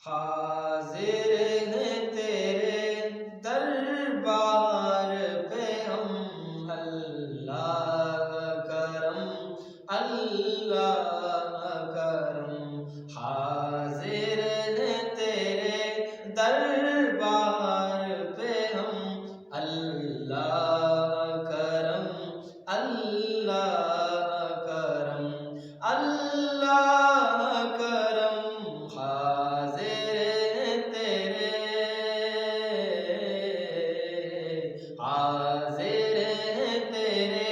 حاضر ہیں تیرے دربار پہ ہم، اللہ کرم اللہ کرم۔ حاضر ہیں تیرے دربار پہ ہم، اللہ کرم اللہ کرم اللہ کرم۔ حاضر ہیں تیرے حاضر ہیں تیرے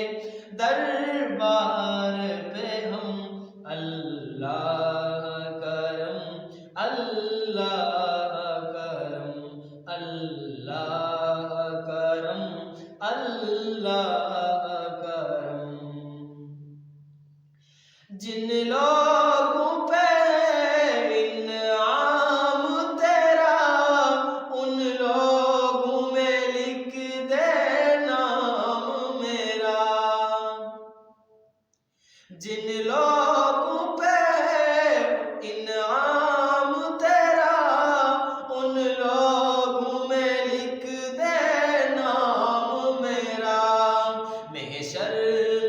دربار پہ ہم، اللہ کرم اللہ کرم اللہ کرم اللہ کرم۔ جن لوگوں پہ انعام تیرا، ان لوگوں میں لکھ دے نام میرا۔ جن لوگوں پہ انعام تیرا، ان لوگوں میں لکھ دے نام میرا۔ محشر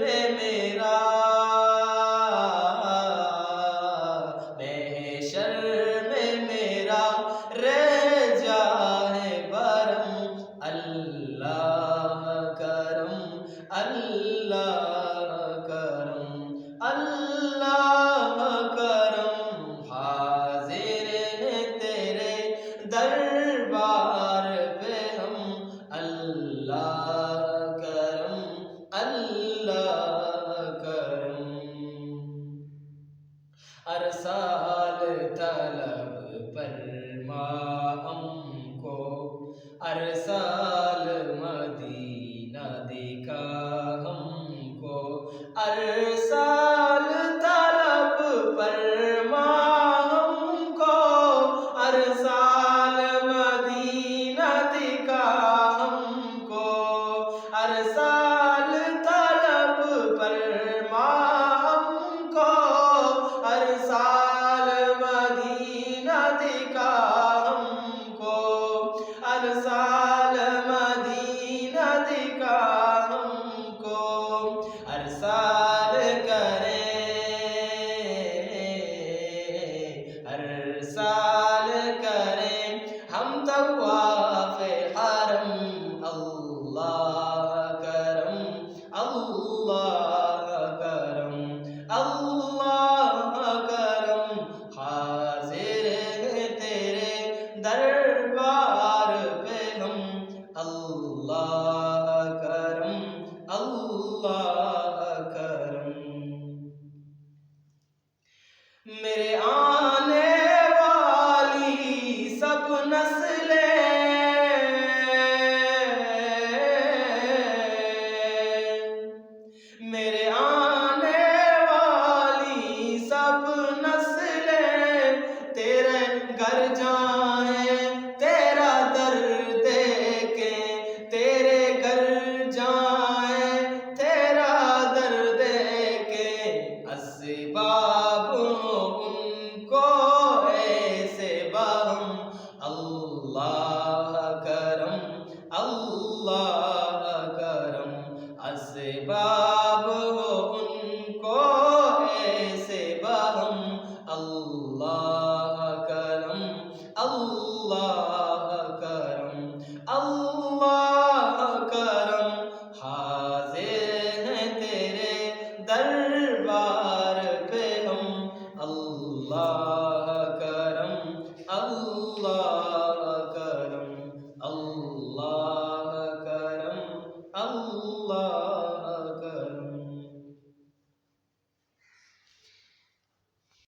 میں میرا محشر میں میرا رہ جائے برم، اللہ کرم اللہ کرم اللہ کرم۔ حاضر ہیں تیرے دربار پہ ہم، اللہ کرم اللہ کرم۔ ارسال طلب فرما ہم کو، ارسال مدینہ دکھا ہم کو۔ ارسال طلب فرما ہم کو، ارسال مدینہ دکھا ہم کو۔ ارسال طلب فرما ہم کو، ارسال مدینہ دکھا ہم کو۔ ارسال مدینہ دکھا ہم کو۔ ارسال کریں ارسال کریں ہم طواف حرم، اللہ کرم اللہ کرم اللہ کرم۔ حاضر ہیں تیرے دربار پہ ہم، اللہ کرم اللہ کرم۔ میرے آنے والی سب نسلیں میرے آنے والی سب نسلیں تیرے گھر جائیں، تیرا در دیکھیں، تیرے گھر جائیں، تیرا در دیکھیں۔ اسباب ان کو ایسے بہم، اللہ کرم اللہ کرم۔ اسباب ان کو ایسے بہم، اللہ کرم اللہ کرم اللہ کرم۔ حاضر ہیں تیرے دربار پہ ہم، اللہ